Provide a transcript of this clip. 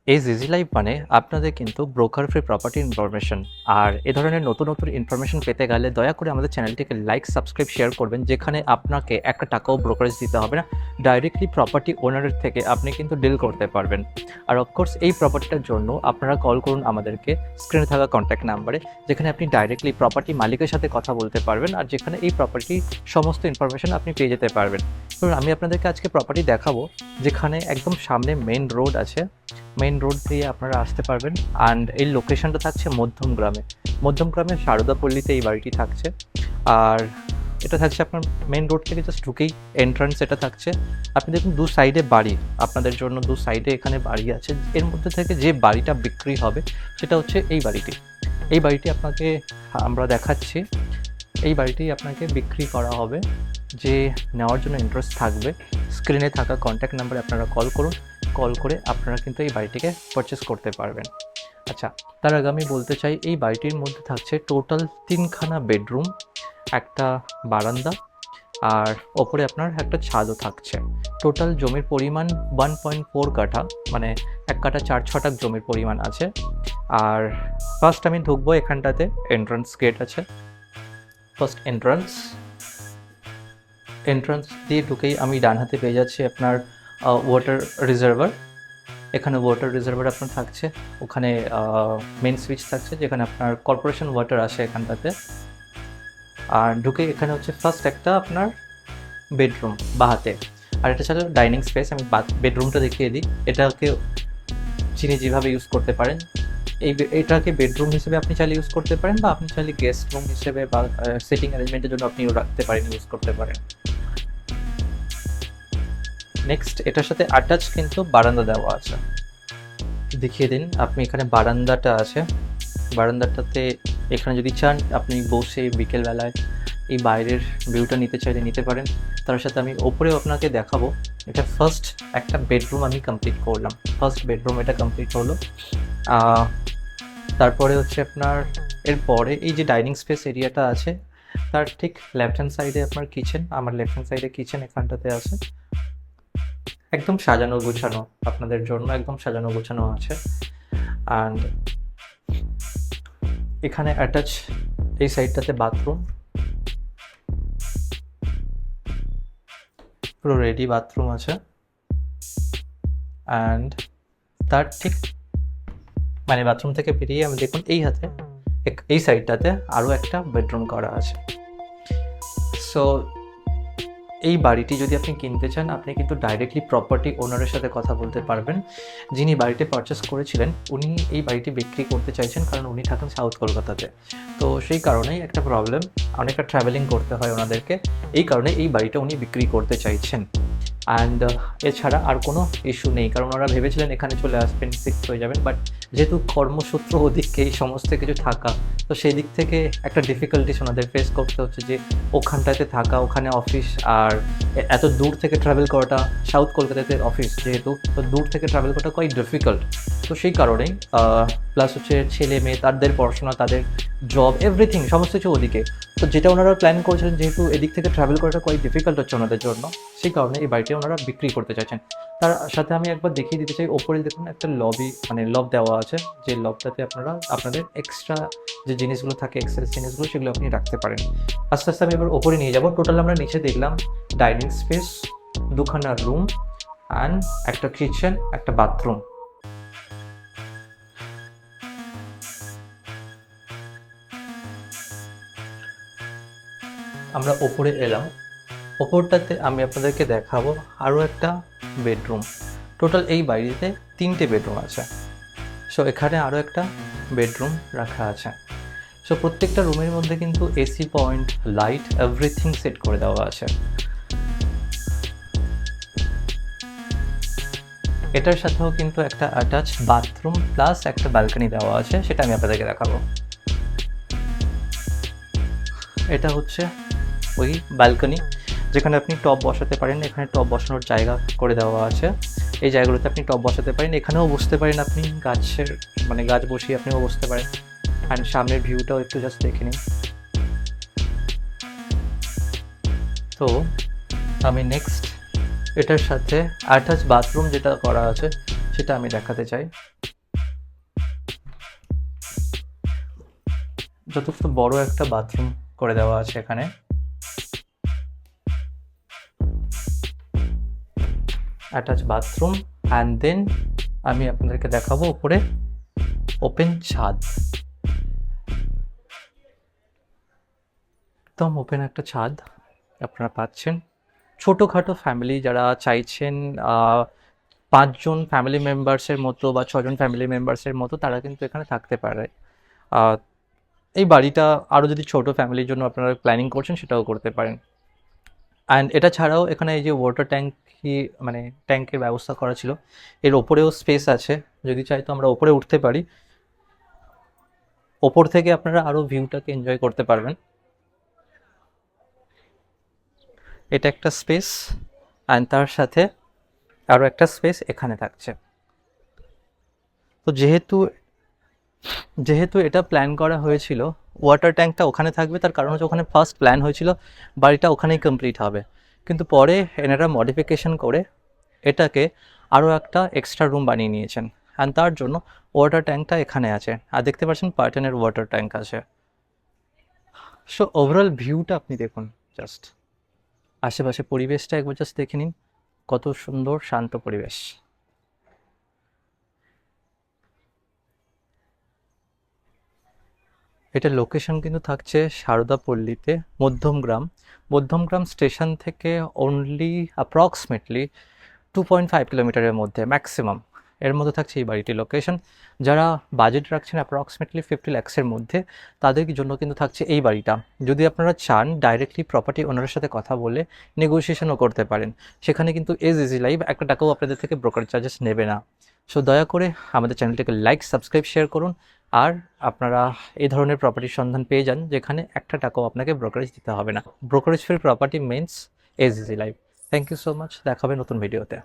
এই easy life মানে আপনাদের কিন্তু ব্রোকার ফ্রি প্রপার্টি ইনফরমেশন। আর এ ধরনের নতুন নতুন ইনফরমেশন পেতে গেলে দয়া করে আমাদের চ্যানেলটিকে লাইক, সাবস্ক্রাইব, শেয়ার করবেন, যেখানে আপনাকে একটা টাকাও ব্রোকারেজ দিতে হবে না। ডাইরেক্টলি প্রপার্টি ওনারের থেকে আপনি কিন্তু ডিল করতে পারবেন। আর অফকোর্স এই প্রপার্টিটার জন্য আপনারা কল করুন আমাদেরকে স্ক্রিনে থাকা কন্ট্যাক্ট নাম্বারে, যেখানে আপনি ডাইরেক্টলি প্রপার্টি মালিকের সাথে কথা বলতে পারবেন, আর যেখানে এই প্রপার্টির সমস্ত ইনফরমেশন আপনি পেয়ে যেতে পারবেন। ধরুন আমি আপনাদেরকে আজকে প্রপার্টি দেখাবো, যেখানে একদম সামনে মেইন রোড আছে। মেইন রোড দিয়ে আপনারা আসতে পারবেন। অ্যান্ড এই লোকেশনটা থাকছে মধ্যমগ্রামে শারদাপল্লীতে এই বাড়িটি থাকছে। আর এটা থাকছে আপনার মেইন রোড থেকে জাস্ট ঢুকেই এন্ট্রান্স এটা থাকছে। আপনি দেখুন দু সাইডে বাড়ি, আপনাদের জন্য দু সাইডে এখানে বাড়ি আছে। এর মধ্যে থেকে যে বাড়িটা বিক্রি হবে সেটা হচ্ছে এই বাড়িটি আপনাকে আমরা দেখাচ্ছি। এই বাড়িটি আপনাকে বিক্রি করা হবে। যে নেওয়ার জন্য ইন্টারেস্ট থাকবে, স্ক্রিনে থাকা কন্ট্যাক্ট নাম্বারে আপনারা কল করে আপনারা কিন্তু এই বাড়িটিকে পারচেস করতে পারবেন। আচ্ছা, তার আগে আমি বলতে চাই এই বাড়িটির মধ্যে থাকছে টোটাল 3খানা বেডরুম, একটা বারান্দা, আর ওপরে আপনার একটা ছাদও থাকছে। টোটাল জমির পরিমাণ 1.4 কাঠা, মানে 1 কাঠা 4 ছটাক জমির পরিমাণ আছে। আর ফার্স্ট আমি ঢুকবো এখানটাতে, এন্ট্রান্স গেট আছে। ফার্স্ট এন্ট্রান্স দিয়ে ঢুকেই আমি ডান হাতে পেয়ে যাচ্ছি আপনার ওয়াটার রিজার্ভার। এখানে ওয়াটার রিজার্ভার আপনার থাকছে, ওখানে মেন সুইচ থাকছে, যেখানে আপনার কর্পোরেশন ওয়াটার আসে এখানটাতে। আর ঢুকে এখানে হচ্ছে ফার্স্ট একটা আপনার বেডরুম বাহাতে, আর এটা ছাড়া ডাইনিং স্পেস। আমি বেডরুমটা দেখিয়ে দিই। এটাকে যিনি যেভাবে ইউজ করতে পারেন, এটাকে বেডরুম হিসেবে আপনি চাইলে ইউজ করতে পারেন, বা আপনি চাইলে গেস্ট রুম হিসেবে বা সিটিং অ্যারেঞ্জমেন্টের জন্য আপনি রাখতে পারেন, ইউজ করতে পারেন। নেক্সট এটার সাথে অ্যাটাচ কিন্তু বারান্দা দেওয়া আছে, দেখিয়ে দিন। আপনি এখানে বারান্দাটা আছে, বারান্দাটাতে এখানে যদি চান আপনি বসে বিকেলবেলায় এই বাইরের ভিউটা নিতে চাইলে নিতে পারেন। তার সাথে আমি ওপরেও আপনাকে দেখাবো। এটা ফার্স্ট একটা বেডরুম আমি কমপ্লিট করলাম, ফার্স্ট বেডরুম এটা কমপ্লিট হলো। তারপরে হচ্ছে আপনার এরপরে এই যে ডাইনিং স্পেস এরিয়াটা আছে, তার ঠিক লেফট হ্যান্ড সাইডে আপনার কিচেন। আমার লেফট হ্যান্ড সাইডে কিচেন এখানটাতে আছে, একদম সাজানো গোছানো, আপনাদের জন্য একদম সাজানো গোছানো আছে। অ্যান্ড এখানে অ্যাটাচ এই সাইডটাতে বাথরুম, পুরো রেডি বাথরুম আছে। অ্যান্ড তার ঠিক মানে বাথরুম থেকে বেরিয়ে আমি দেখুন এই সাইডটাতে আরও একটা বেডরুম করা আছে। সো এই বাড়িটি যদি আপনি কিনতে চান, আপনি কিন্তু ডাইরেক্টলি প্রপার্টি ওনারের সাথে কথা বলতে পারবেন। যিনি বাড়িটি পারচেস করেছিলেন উনি এই বাড়িটি বিক্রি করতে চাইছেন, কারণ উনি থাকেন সাউথ কলকাতাতে। তো সেই কারণেই একটা প্রবলেম, অনেকটা ট্রাভেলিং করতে হয় ওনাদেরকে, এই কারণে এই বাড়িটা উনি বিক্রি করতে চাইছেন। অ্যান্ড এছাড়া আর কোনো ইস্যু নেই, কারণ ওরা ভেবেছিলেন এখানে চলে আসবেন, শিফট হয়ে যাবেন। বাট যেহেতু কর্মসূত্র ওদিকে এই সমস্ত কিছু থাকা, তো সেই দিক থেকে একটা ডিফিকাল্টিস ওনাদের ফেস করতে হচ্ছে, যে ওখানটাতে থাকা, ওখানে অফিস, আর এত দূর থেকে ট্রাভেল করাটা, সাউথ কলকাতাতে অফিস যেহেতু, তো দূর থেকে ট্রাভেল করাটা কোয়াইট ডিফিকাল্ট। তো সেই কারণেই প্লাস হচ্ছে ছেলে মেয়ে, তাদের পড়াশোনা, তাদের জব, এভরিথিং সমস্ত কিছু ওদিকে। তো যেটা ওনারা প্ল্যান করেছিলেন, যেহেতু এদিক থেকে ট্রাভেল করাটা কোয়াইট ডিফিকাল্ট হচ্ছে ওনাদের জন্য, সেই কারণে এই বাড়িটি ওনারা বিক্রি করতে চাইছেন। তার সাথে আমি একবার দেখিয়ে দিতে চাই, ওপরে দেখুন একটা লব দেওয়া আছে, যে লবটাতে আপনারা আপনাদের এক্সট্রা যে জিনিসগুলো থাকে, এক্সেস জিনিসগুলো, সেগুলো আপনি রাখতে পারেন। আস্তে আস্তে আমি এবার ওপরে নিয়ে যাবো। টোটাল আমরা নিচে দেখলাম ডাইনিং স্পেস, 2খানা রুম, অ্যান্ড একটা কিচেন, একটা বাথরুম। আমরা ওপরে এলাম, ওপরটাতে আমি আপনাদেরকে দেখাবো আরও একটা বেডরুম। টোটাল এই বাড়িতে 3টে বেডরুম আছে। সো এখানে আরও একটা বেডরুম রাখা আছে। সো প্রত্যেকটা রুমের মধ্যে কিন্তু AC point, light, everything set করে দেওয়া আছে। এটার সাথেও কিন্তু একটা অ্যাটাচ বাথরুম প্লাস একটা ব্যালকনি দেওয়া আছে, সেটা আমি আপনাদেরকে দেখাবো। এটা হচ্ছে ওই ব্যালকনি, যেখানে আপনি টব বসাতে পারেন। এখানে টব বসানোর জায়গা করে দেওয়া আছে, এই জায়গাগুলোতে আপনি টব বসাতে পারেন। এখানেও বসতে পারেন আপনি, গাছ বসিয়ে আপনিও বসতে পারেন। অ্যান্ড সামনের ভিউটাও একটু জাস্ট দেখে নিন। তো আমি নেক্সট এটার সাথে অ্যাটাচ বাথরুম যেটা করা আছে, সেটা আমি দেখাতে চাই। যথেষ্ট বড় একটা বাথরুম করে দেওয়া আছে এখানে। অ্যাটাচ বাথরুম অ্যান্ড দেন আমি আপনাদেরকে দেখাবো উপরে ওপেন ছাদ। একদম ওপেন একটা ছাদ আপনারা পাচ্ছেন। ছোটোখাটো ফ্যামিলি যারা চাইছেন 5 জন ফ্যামিলি মেম্বার্সের মতো বা 6 জন ফ্যামিলি মেম্বার্সের মতো, তারা কিন্তু এখানে থাকতে পারে। এই বাড়িটা আরও যদি ছোট ফ্যামিলির জন্য আপনারা প্ল্যানিং করছেন সেটাও করতে পারেন। অ্যান্ড এটা ছাড়াও এখানে এই যে ওয়াটার ট্যাঙ্কি, মানে ট্যাঙ্কের ব্যবস্থা করা ছিল, এর ওপরেও স্পেস আছে। যদি চাই তো আমরা ওপরে উঠতে পারি, ওপর থেকে আপনারা আরও ভিউটাকে এনজয় করতে পারবেন। এটা একটা স্পেস অ্যান্ড তার সাথে আরও একটা স্পেস এখানে থাকছে। তো যেহেতু এটা প্ল্যান করা হয়েছিল ওয়াটার ট্যাঙ্কটা ওখানে থাকবে, তার কারণ হচ্ছে ওখানে ফার্স্ট প্ল্যান হয়েছিল বাড়িটা ওখানেই কমপ্লিট হবে, কিন্তু পরে এনারা মডিফিকেশন করে এটাকে আরও একটা এক্সট্রা রুম বানিয়ে নিয়েছেন অ্যান্ড তার জন্য ওয়াটার ট্যাঙ্কটা এখানে আছে। আর দেখতে পাচ্ছেন পার্টনের ওয়াটার ট্যাঙ্ক আছে। সো ওভারঅল ভিউটা আপনি দেখুন, জাস্ট আশেপাশে পরিবেশটা একবার জাস্ট দেখে নিন, কত সুন্দর শান্ত পরিবেশ। এটার লোকেশন কিন্তু থাকছে সারদাপল্লীতে, মধ্যমগ্রাম স্টেশন থেকে অনলি অ্যাপ্রক্সিমেটলি 2.5 কিলোমিটারের মধ্যে ম্যাক্সিমাম এর মধ্যে থাকছে এই বাড়িটির লোকেশন। যারা বাজেট রাখছেন অ্যাপ্রক্সিমেটলি 50 লাখসের মধ্যে, তাদের জন্য কিন্তু থাকছে এই বাড়িটা। যদি আপনারা চান ডাইরেক্টলি প্রপার্টি ওনারের সাথে কথা বলে নেগোসিয়েশনও করতে পারেন, সেখানে কিন্তু এজ ইজি লাইভ একটা টাকাও আপনাদের থেকে ব্রোকার চার্জেস নেবে না। সো দয়া করে আমাদের চ্যানেলটিকে লাইক, সাবস্ক্রাইব, শেয়ার করুন। আর আপনারা এই ধরনের প্রপার্টির সন্ধান পেয়ে যান যেখানে একটা টাকাও আপনাকে ব্রোকারেজ দিতে হবে না। Brokerage free property means as easy live. Thank you so much, দেখা হবে নতুন ভিডিওতে।